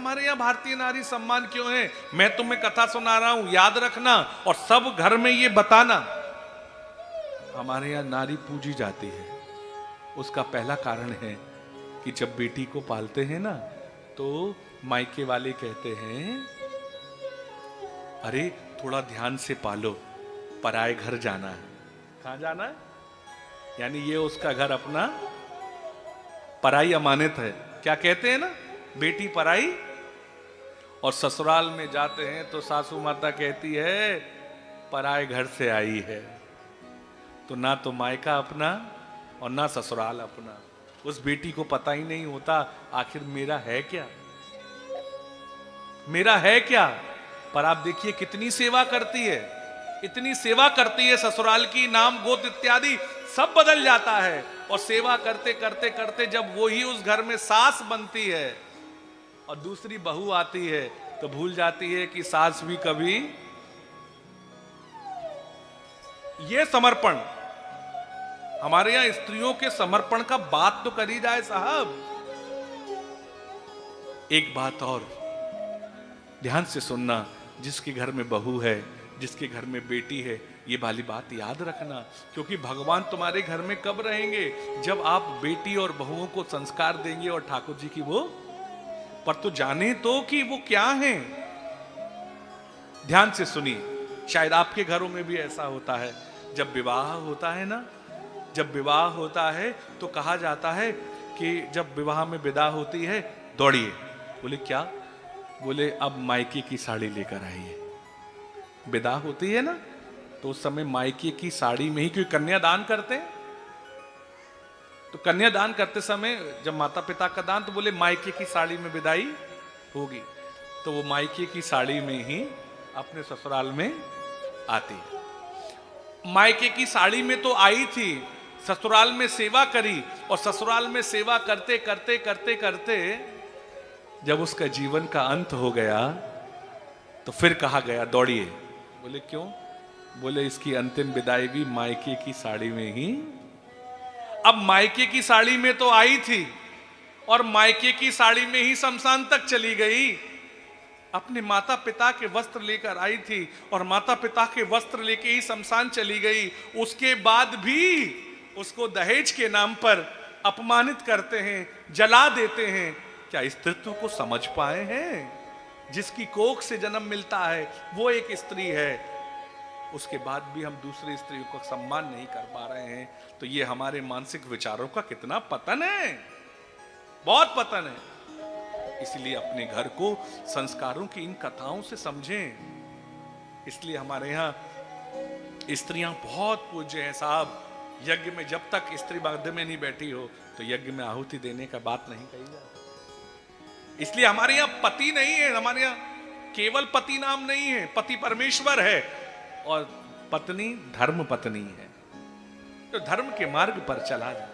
हमारे यहाँ भारतीय नारी सम्मान क्यों है? मैं तुम्हें कथा सुना रहा हूं, याद रखना और सब घर में ये बताना। हमारे यहाँ नारी पूजी जाती है। उसका पहला कारण है कि जब बेटी को पालते हैं ना, तो मायके वाले कहते हैं अरे थोड़ा ध्यान से पालो, पराए घर जाना है। कहां जाना है? यानी ये उसका घर अपना पराई अमानत है। क्या कहते हैं ना, बेटी पराई। और ससुराल में जाते हैं तो सासू माता कहती है पराए घर से आई है। तो ना तो मायका अपना और ना ससुराल अपना। उस बेटी को पता ही नहीं होता आखिर मेरा है क्या, मेरा है क्या। पर आप देखिए कितनी सेवा करती है, इतनी सेवा करती है ससुराल की, नाम गोत्र इत्यादि सब बदल जाता है। और सेवा करते करते करते जब वो ही उस घर में सास बनती है और दूसरी बहू आती है तो भूल जाती है कि सास भी कभी। ये समर्पण, हमारे यहां स्त्रियों के समर्पण का बात तो करी जाए साहब। एक बात और ध्यान से सुनना, जिसके घर में बहू है, जिसके घर में बेटी है, ये वाली बात याद रखना। क्योंकि भगवान तुम्हारे घर में कब रहेंगे? जब आप बेटी और बहुओं को संस्कार देंगे और ठाकुर जी की वो। पर तो जाने तो कि वो क्या हैं। ध्यान से सुनिए, शायद आपके घरों में भी ऐसा होता है। जब विवाह होता है ना, जब विवाह होता है तो कहा जाता है कि जब विवाह में विदा होती है दौड़िए। बोले क्या? बोले अब मायके की साड़ी लेकर आइए। विदा होती है ना तो उस समय मायके की साड़ी में ही, क्योंकि कन्यादान करते हैं, तो कन्यादान करते समय जब माता पिता का दान, तो बोले मायके की साड़ी में विदाई होगी। तो वो मायके की साड़ी में ही अपने ससुराल में आती है। मायके की साड़ी में तो आई थी, ससुराल में सेवा करी, और ससुराल में सेवा करते करते करते करते जब उसका जीवन का अंत हो गया तो फिर कहा गया दौड़िए। बोले क्यों? बोले इसकी अंतिम विदाई भी मायके की साड़ी में ही। अब मायके की साड़ी में तो आई थी और मायके की साड़ी में ही शमशान तक चली गई। अपने माता पिता के वस्त्र लेकर आई थी और माता पिता के वस्त्र लेके ही शमशान चली गई। उसके बाद भी उसको दहेज के नाम पर अपमानित करते हैं, जला देते हैं। क्या स्त्रीत्व को समझ पाए हैं? जिसकी कोख से जन्म मिलता है वो एक स्त्री है, उसके बाद भी हम दूसरी स्त्रियों को सम्मान नहीं कर पा रहे हैं। तो ये हमारे मानसिक विचारों का कितना पतन है, बहुत पतन है। इसलिए अपने घर को संस्कारों की इन कथाओं से समझें। इसलिए हमारे यहाँ स्त्रियां बहुत पूज्य हैं साहब। यज्ञ में जब तक स्त्री मध्य में नहीं बैठी हो तो यज्ञ में आहुति देने का बात नहीं कही जाती। इसलिए हमारे यहाँ पति नहीं है, हमारे यहाँ केवल पति नाम नहीं है, पति परमेश्वर है और पत्नी धर्म पत्नी है, तो धर्म के मार्ग पर चला जाए।